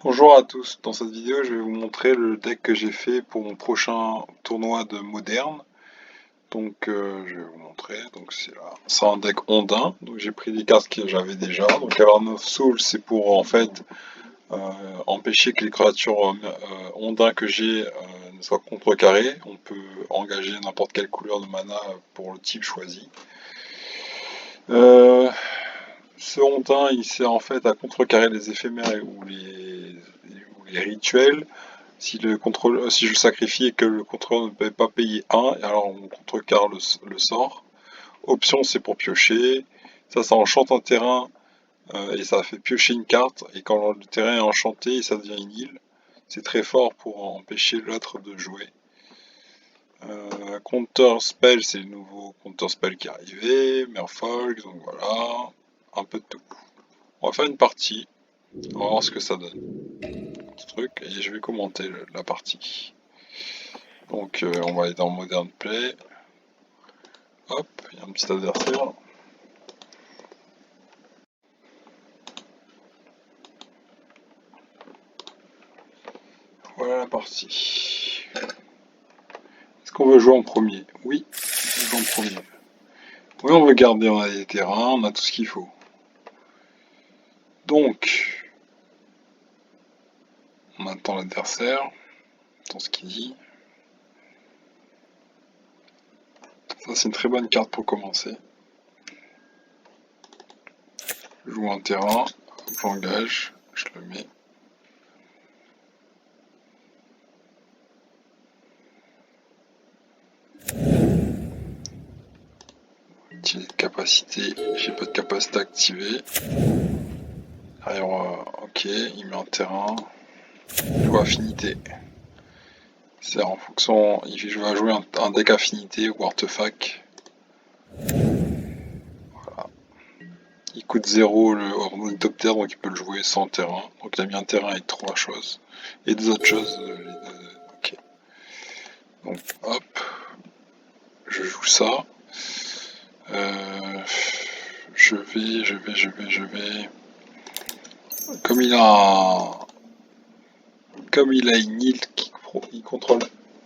Bonjour à tous, dans cette vidéo je vais vous montrer le deck que j'ai fait pour mon prochain tournoi de Moderne. Je vais vous montrer, c'est un deck Ondin, donc j'ai pris des cartes que j'avais déjà. Donc Cavern of Soul c'est pour en fait euh, empêcher que les créatures Ondin que j'ai ne soient contrecarrées. On peut engager n'importe quelle couleur de mana pour le type choisi. Euh, Ce Ondin il sert en fait à contrecarrer les éphémères ou les rituels. Si je le sacrifie et que le contrôleur ne peut pas payer un, alors on contrecarre le sort. Option, c'est pour piocher. Ça enchante un terrain et ça fait piocher une carte. Et quand le terrain est enchanté, ça devient une île. C'est très fort pour empêcher l'autre de jouer. Counter spell, c'est le nouveau counter spell qui est arrivé. Merfolk, donc voilà. Un peu de tout. On va faire une partie. On va voir ce que ça donne. Ce truc, et je vais commenter la partie. On va aller dans Modern Play. Hop, il y a un petit adversaire. Voilà la partie. Est-ce qu'on veut jouer en premier? Oui, on veut jouer en premier. Oui, on veut garder, on a des terrains, on a tout ce qu'il faut. Donc, on attend l'adversaire, on attend ce qu'il dit. Ça, c'est une très bonne carte pour commencer. Je joue un terrain, j'engage, je le mets. Capacité, j'ai pas de capacité activée. Alors, ok, il met un terrain. Joue affinité. C'est en fonction, je vais jouer un deck affinité ou artefact. Voilà. Il coûte 0 le ornithoptère, donc il peut le jouer sans terrain. Donc il a mis un terrain et 3 choses. Et deux autres choses. Ok. Donc hop, je joue ça. Je vais. Comme il a comme il a une île il contrôle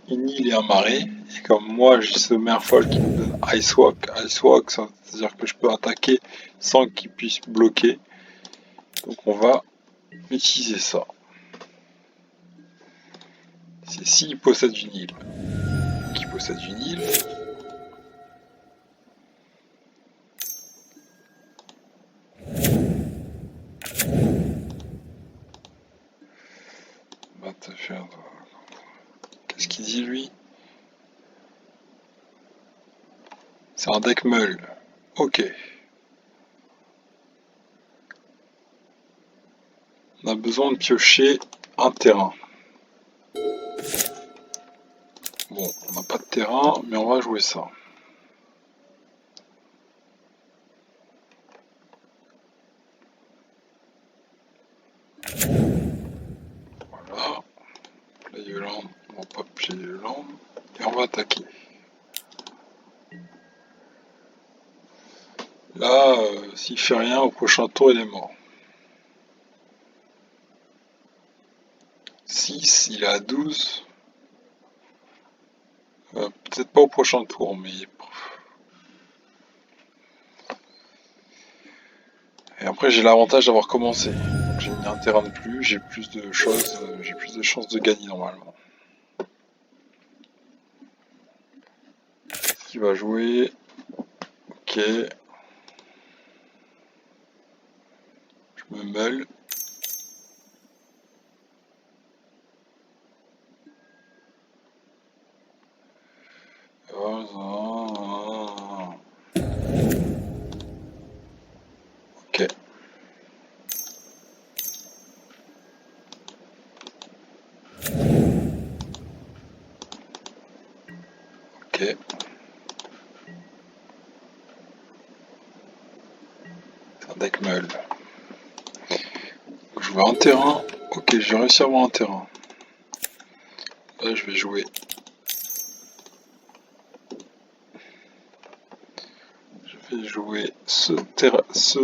une île et un marais, et comme moi j'ai ce Merfolk qui me donne Icewalk. Icewalk, c'est-à-dire que je peux attaquer sans qu'il puisse bloquer. Donc on va utiliser ça. C'est s'il possède une île. Qui possède une île. Bah, qu'est-ce qu'il dit lui? C'est un deck meul. Ok. On a besoin de piocher un terrain. Bon, on n'a pas de terrain, mais on va jouer ça. Voilà. Play land, on va pas play land. Et on va attaquer. Là, s'il fait rien, au prochain tour, il est mort. 6, il est à 12. Peut-être pas au prochain tour, mais... Et après, j'ai l'avantage d'avoir commencé. Donc j'ai mis un terrain de plus, j'ai plus de choses, j'ai plus de chances de gagner normalement. Qui va jouer? Ok. Je me meule. Ok. Ok. C'est un deck meule. Je veux un terrain. Ok, j'ai réussi à avoir un terrain. Là, je vais jouer. Je vais jouer ce terrain, ce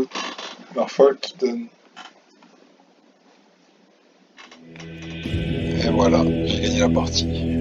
Merfolk qui donne Et voilà, j'ai gagné la partie.